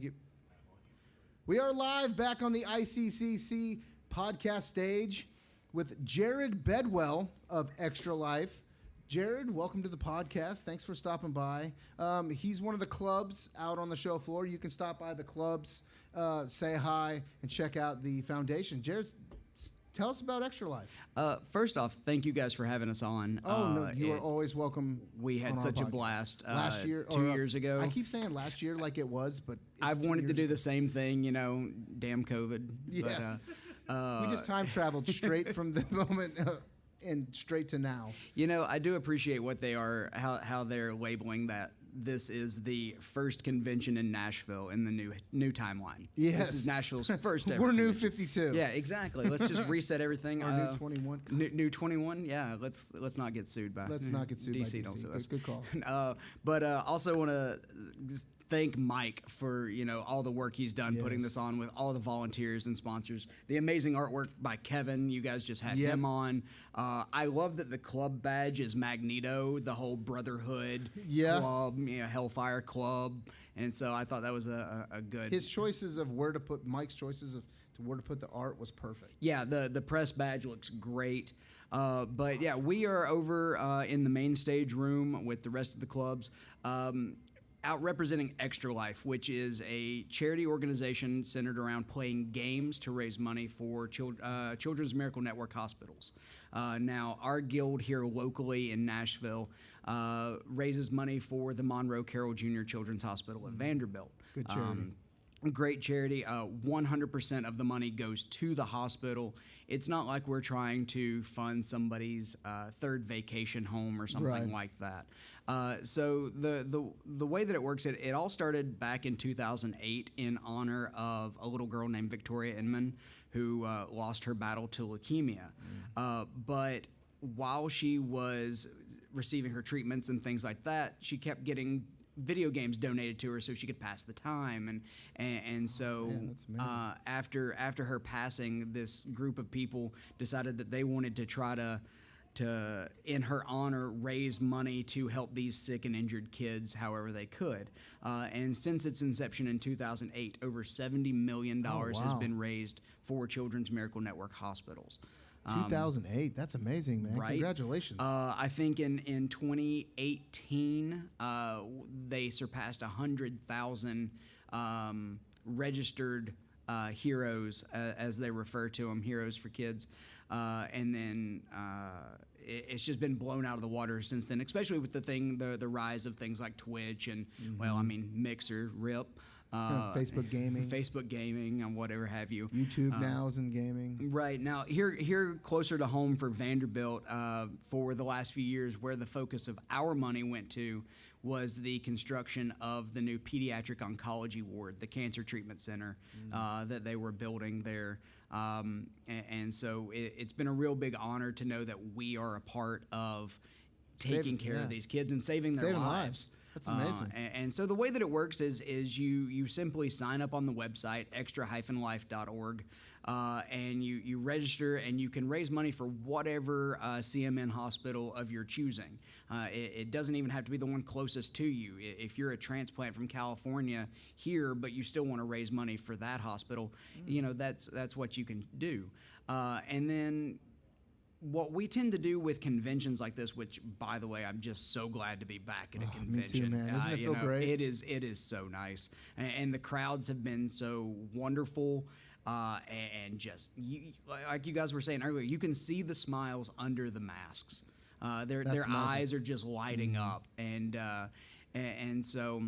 Thank you. We are live back on the ICCC podcast stage with Jarrad Bedwell of Extra Life. Jarrad, welcome to the podcast. Thanks for stopping by. He's one of the clubs out on the show floor. You can stop by the clubs, say hi, and check out the foundation. Jarrad, tell us about Extra Life. First off, thank you guys for having us on. Oh, no, you are always welcome. We had such a blast last year, 2 years ago. I keep saying last year like it was, but I've wanted to do the same thing, damn COVID. Yeah. But, we just time traveled straight from the moment and straight to now. I do appreciate what they are, how they're labeling that. This is the first convention in Nashville in the new timeline. Yes. This is Nashville's first ever We're new convention. 52. Yeah, exactly. Let's just reset everything. Our new 21. New 21. Yeah, let's not get sued by. Let's not get sued by DC. Don't sue us. Good call. But also want to thank Mike for all the work he's done putting this on with all the volunteers and sponsors. The amazing artwork by Kevin. You guys just had him on. I love that the club badge is Magneto, the whole Brotherhood club, Hellfire Club, and so I thought that was a good. His choices of where to put Mike's choices of where to put the art was perfect. Yeah, the press badge looks great. But yeah, we are over in the main stage room with the rest of the clubs. Out representing Extra Life, which is a charity organization centered around playing games to raise money for Children's Miracle Network hospitals. Now, our guild here locally in Nashville raises money for the Monroe Carroll Jr. Children's Hospital at Vanderbilt. Good charity. Great charity. 100% of the money goes to the hospital. It's not like we're trying to fund somebody's third vacation home or something like that. So the way that it works, it all started back in 2008 in honor of a little girl named Victoria Inman who lost her battle to leukemia. But while she was receiving her treatments and things like that, she kept getting video games donated to her so she could pass the time, and so after her passing, this group of people decided that they wanted to try to in her honor raise money to help these sick and injured kids however they could, and since its inception in 2008, over $70 million has been raised for Children's Miracle Network hospitals. 2008. That's amazing, man. Right? Congratulations. I think in 2018, they surpassed 100,000 registered heroes, as they refer to them, heroes for kids. And then it's just been blown out of the water since then, especially with the rise of things like Twitch and, Mixer, RIP. Facebook gaming, and whatever have you. YouTube now is in gaming. Right. Now, here closer to home for Vanderbilt, for the last few years, where the focus of our money went to was the construction of the new pediatric oncology ward, the cancer treatment center that they were building there. And so it's been a real big honor to know that we are a part of taking care of these kids and saving their lives. That's amazing. And so the way that it works is you simply sign up on the website, extra-life.org, and you register, and you can raise money for whatever CMN hospital of your choosing. It doesn't even have to be the one closest to you. If you're a transplant from California here, but you still want to raise money for that hospital, that's what you can do. And then what we tend to do with conventions like this, which, by the way, I'm just so glad to be back at a convention. Me too, man. Doesn't it feel great? It is so nice, and the crowds have been so wonderful, and just like you guys were saying earlier, you can see the smiles under the masks. Their eyes are just lighting up, and so.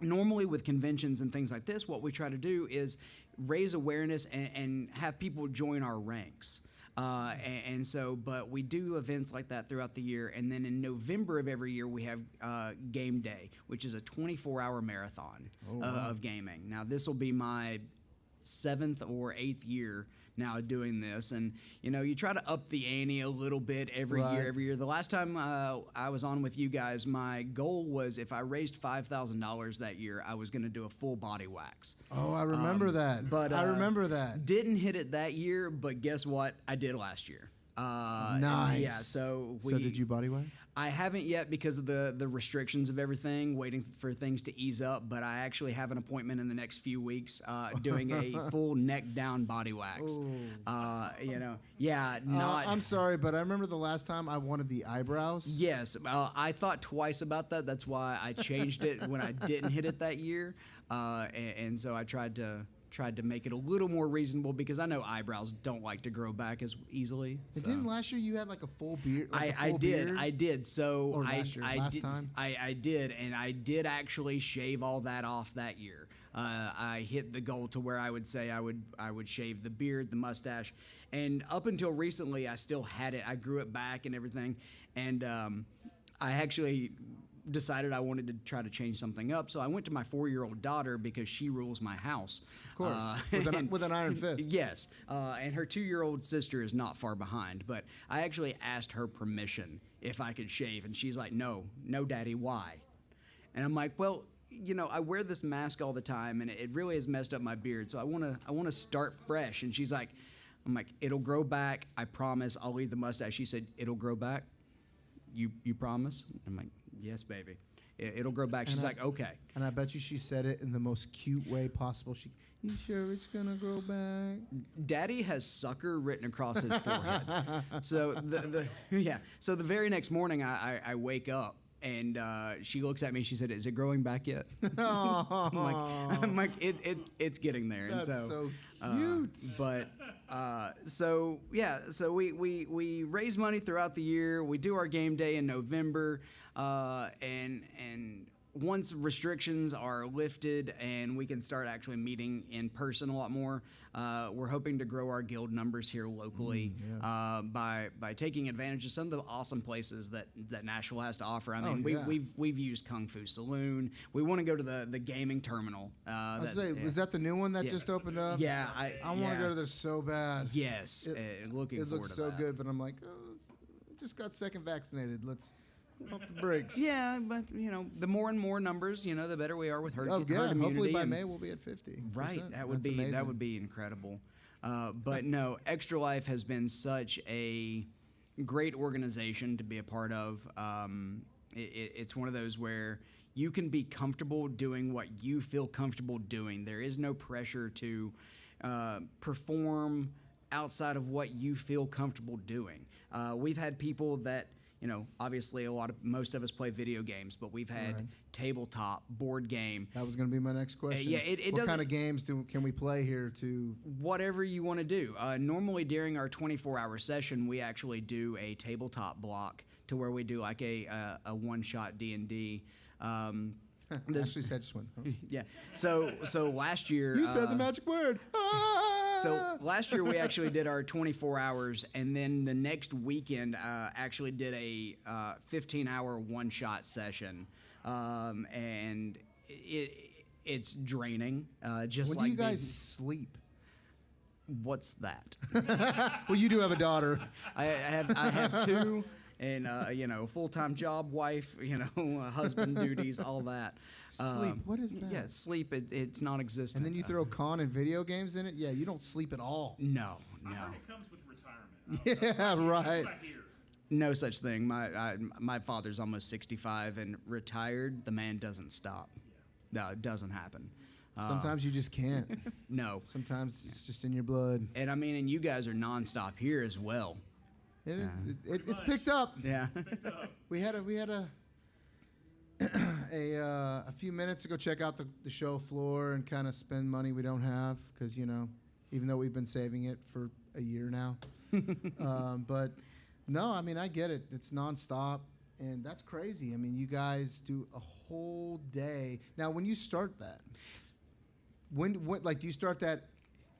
Normally with conventions and things like this, what we try to do is raise awareness and have people join our ranks. But we do events like that throughout the year. And then in November of every year, we have Game Day, which is a 24-hour marathon of gaming. Now, this will be my 7th or 8th year now doing this, and you try to up the ante a little bit every year. The last time I was on with you guys, my goal was if I raised $5,000 that year, I was going to do a full body wax. Oh, I remember that. But I remember that. Didn't hit it that year, but guess what? I did last year. Nice. Yeah, so did you body wax? I haven't yet because of the restrictions of everything, waiting for things to ease up. But I actually have an appointment in the next few weeks doing a full neck down body wax. I'm sorry, but I remember the last time I wanted the eyebrows. Yes, I thought twice about that. That's why I changed it when I didn't hit it that year, and so I tried to make it a little more reasonable because I know eyebrows don't like to grow back as easily. So. Didn't last year you had like a full beard? Like I did. So or last I did, and I did actually shave all that off that year. I hit the goal to where I would say I would shave the beard, the mustache, and up until recently I still had it. I grew it back and everything, and I actually decided I wanted to try to change something up. So I went to my 4-year-old daughter because she rules my house. Of course, with an iron fist. Yes, and her 2-year-old sister is not far behind. But I actually asked her permission if I could shave, and she's like, no, Daddy, why? And I'm like, well, I wear this mask all the time, and it really has messed up my beard. So I want to start fresh. And she's like, I'm like, it'll grow back. I promise. I'll leave the mustache. She said, it'll grow back. You promise? I'm like, yes, baby. It'll grow back. She's like, okay. And I bet you she said it in the most cute way possible. You sure it's gonna grow back? Daddy has sucker written across his forehead. So So the very next morning, I wake up and she looks at me. She said, "Is it growing back yet?" I'm like, it's getting there. That's and so cute. So we raise money throughout the year. We do our game day in November, and once restrictions are lifted and we can start actually meeting in person a lot more, we're hoping to grow our guild numbers here locally by taking advantage of some of the awesome places that Nashville has to offer. I mean, we've used Kung Fu Saloon. We want to go to the gaming terminal. Is that the new one that just opened up? Yeah, I want to go to there so bad. Yes, looking forward to that. It looks so good, but I'm like, just got second vaccinated. Let's pump the brakes. Yeah, but the more and more numbers, the better we are with herd immunity. Hopefully by May we'll be at 50%. Right, that would be incredible. But no, Extra Life has been such a great organization to be a part of. It's one of those where you can be comfortable doing what you feel comfortable doing. There is no pressure to perform outside of what you feel comfortable doing. We've had people that, obviously most of us play video games, but we've had tabletop, board game. That was going to be my next question. What kind of games can we play here to? Whatever you want to do. Normally during our 24-hour session, we actually do a tabletop block to where we do like a one-shot D&D. Actually said just one. Huh? Yeah. So last year... You said the magic word. So last year we actually did our 24 hours, and then the next weekend actually did a 15-hour one-shot session, and it's draining. Just when do you guys sleep? What's that? Well, you do have a daughter. I have two. And full-time job, wife, husband duties, all that. Sleep. What is that? Yeah, sleep. It's non-existent. And then you throw con and video games in it. Yeah, you don't sleep at all. No. I heard it comes with retirement. Yeah, right. That's what I hear. No such thing. My father's almost 65 and retired. The man doesn't stop. No, it doesn't happen. Sometimes you just can't. No. Sometimes it's just in your blood. And you guys are nonstop here as well. It's picked up. Yeah. We had a few minutes to go check out the show floor and kind of spend money we don't have because even though we've been saving it for a year now, but no, I mean I get it. It's nonstop and that's crazy. I mean you guys do a whole day. Now when you start that, when do you start that?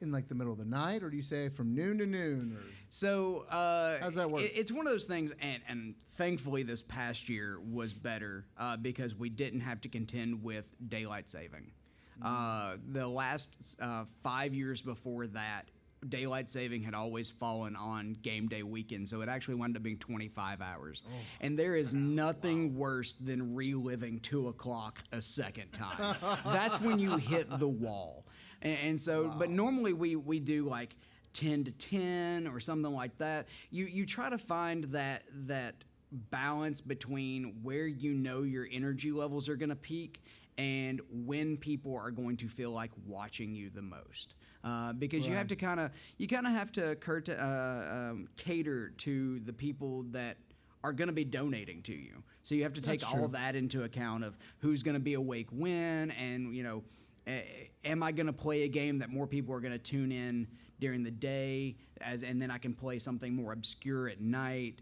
In like the middle of the night, or do you say from noon to noon? Or? So how's that work? It's one of those things, and thankfully this past year was better because we didn't have to contend with daylight saving. The last 5 years before that, daylight saving had always fallen on game day weekend, so it actually wound up being 25 hours. Oh. And there is nothing worse than reliving 2 o'clock a second time. That's when you hit the wall. And so, but normally we do like 10 to 10 or something like that. You try to find that balance between where you know your energy levels are going to peak and when people are going to feel like watching you the most. Because you have to kind of have to cater to the people that are going to be donating to you. So you have to take all that into account of who's going to be awake when, and am I going to play a game that more people are going to tune in during the day, and then I can play something more obscure at night.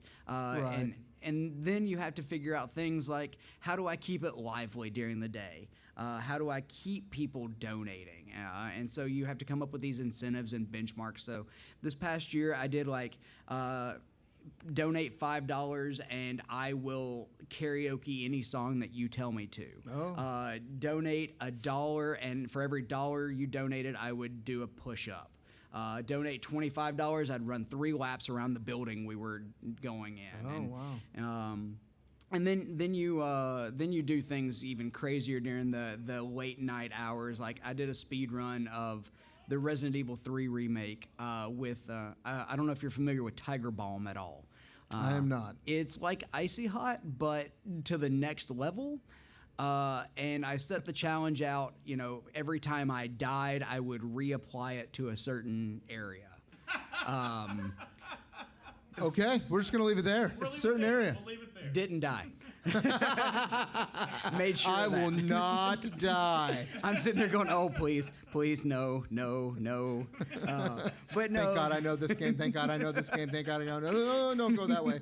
And then you have to figure out things like, how do I keep it lively during the day? How do I keep people donating? And so you have to come up with these incentives and benchmarks. So this past year I did donate $5 and I will karaoke any song that you tell me to. Donate $1 and for every dollar you donated, I would do a push-up. Donate $25, I'd run 3 laps around the building we were going in. Wow. And then you do things even crazier during the late night hours. Like I did a speed run of the Resident Evil 3 remake with I don't know if you're familiar with Tiger Balm at all. I am not. It's like Icy Hot, but to the next level. And I set the challenge out, every time I died, I would reapply it to a certain area. Okay, we're just going to leave it there. Certain area. We'll leave it there. Didn't die. Made sure I will not die. I'm sitting there going, oh, please, no. But no. Thank God I know this game. Thank God I know this game. Thank God I know. No, don't go that way.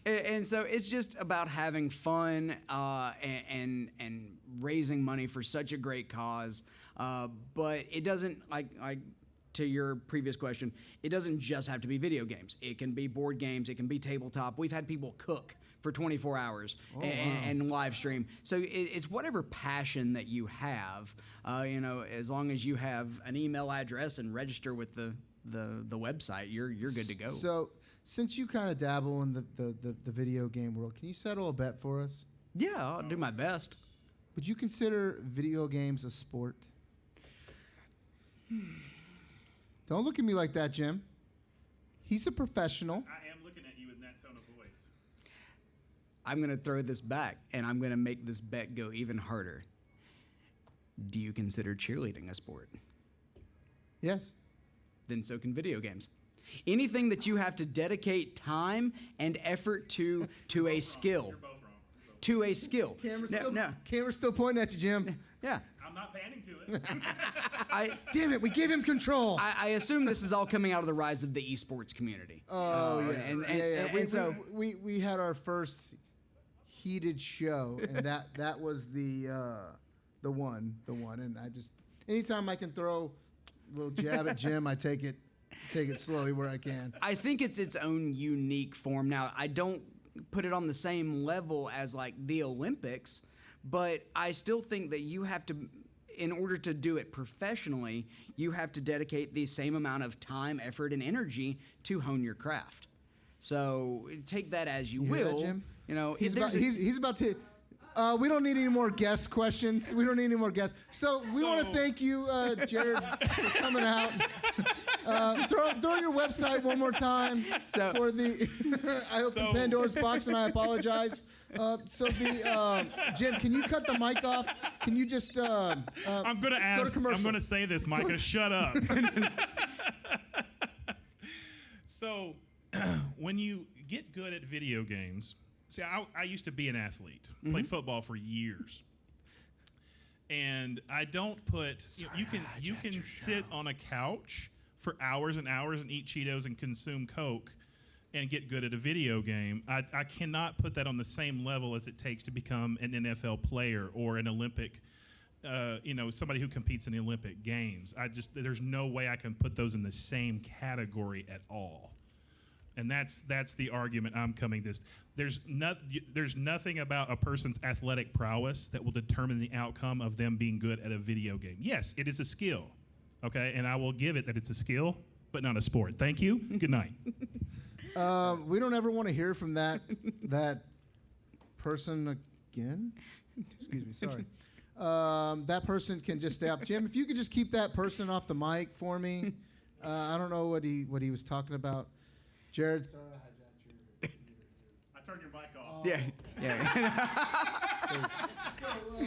And so it's just about having fun and raising money for such a great cause. But it doesn't, like to your previous question, it doesn't just have to be video games. It can be board games. It can be tabletop. We've had people cook for 24 hours and live stream. So it's whatever passion that you have, as long as you have an email address and register with the website, you're good to go. So since you kind of dabble in the video game world, can you settle a bet for us? Yeah, I'll do my best. Would you consider video games a sport? Don't look at me like that, Jim. He's a professional. I am looking at you in that tone of voice. I'm going to throw this back, and I'm going to make this bet go even harder. Do you consider cheerleading a sport? Yes. Then so can video games. Anything that you have to dedicate time and effort to a skill. You're both wrong. To a skill. Camera's still pointing at you, Jim. Yeah. I'm not panning to it. Damn it, we gave him control. I assume this is all coming out of the rise of the esports community. We had our first heated show, and that was the one. And I just, anytime I can throw a little jab at Jim, I take it slowly where I can. I think it's its own unique form. Now, I don't put it on the same level as like the Olympics, but I still think that you have to, in order to do it professionally, you have to dedicate the same amount of time, effort, and energy to hone your craft. So take that as you will. That, Jim? He's about to. We don't need any more guest questions. We don't need any more guests. So we want to thank you, Jarrad, for coming out. Throw your website one more time for the. I opened Pandora's box and I apologize. Jim, can you cut the mic off? Can you just? I'm going to ask. I'm going to say this, Micah. Shut up. So, when you get good at video games. See, I used to be an athlete, played football for years, and I don't put. You can sit on a couch for hours and hours and eat Cheetos and consume Coke, and get good at a video game. I cannot put that on the same level as it takes to become an NFL player or an Olympic, somebody who competes in the Olympic Games. There's no way I can put those in the same category at all. And that's the argument I'm coming to. There's nothing about a person's athletic prowess that will determine the outcome of them being good at a video game. Yes, it is a skill, okay? And I will give it that it's a skill, but not a sport. Thank you. Good night. We don't ever want to hear from that person again. Excuse me, sorry. That person can just stay off. Jim, if you could just keep that person off the mic for me. I don't know what he was talking about. Jarrad. I turned your mic off. Yeah.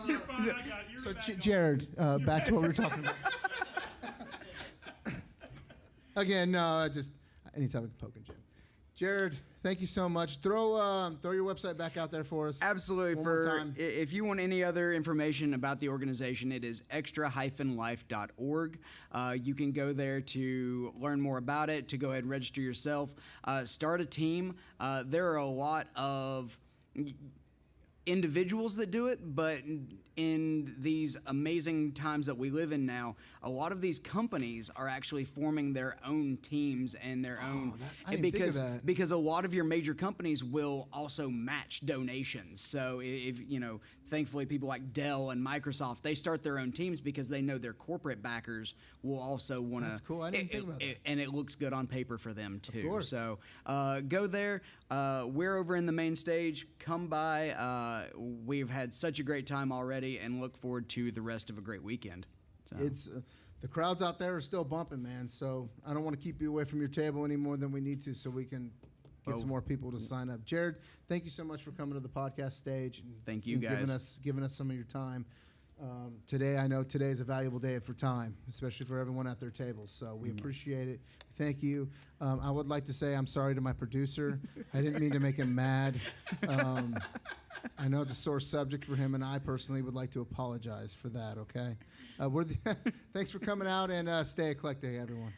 You're fine. You're So, back on. Jarrad, back to what we were talking about. Again, no, just anytime we can poke and jam. Jarrad, thank you so much. Throw your website back out there for us. Absolutely. One more time. If you want any other information about the organization, it is extra-life.org. You can go there to learn more about it, to go ahead and register yourself, start a team. There are a lot of individuals that do it, but in these amazing times that we live in now, a lot of these companies are actually forming their own teams and their own I didn't think of that. because a lot of your major companies will also match donations. So if thankfully people like Dell and Microsoft, they start their own teams because they know their corporate backers will also want to. That's cool. I didn't think about that. And it looks good on paper for them too. Of course. So go there. We're over in the main stage. Come by. We've had such a great time already, and look forward to the rest of a great weekend. So. It's the crowds out there are still bumping, man. So I don't want to keep you away from your table any more than we need to, so we can get some more people to sign up. Jarrad, thank you so much for coming to the podcast stage. And Thank you, guys. Giving us some of your time. Today, I know today is a valuable day for time, especially for everyone at their tables. So we appreciate it. Thank you. I would like to say I'm sorry to my producer. I didn't mean to make him mad. I know it's a sore subject for him, and I personally would like to apologize for that, okay? Thanks for coming out, and stay eclectic, everyone.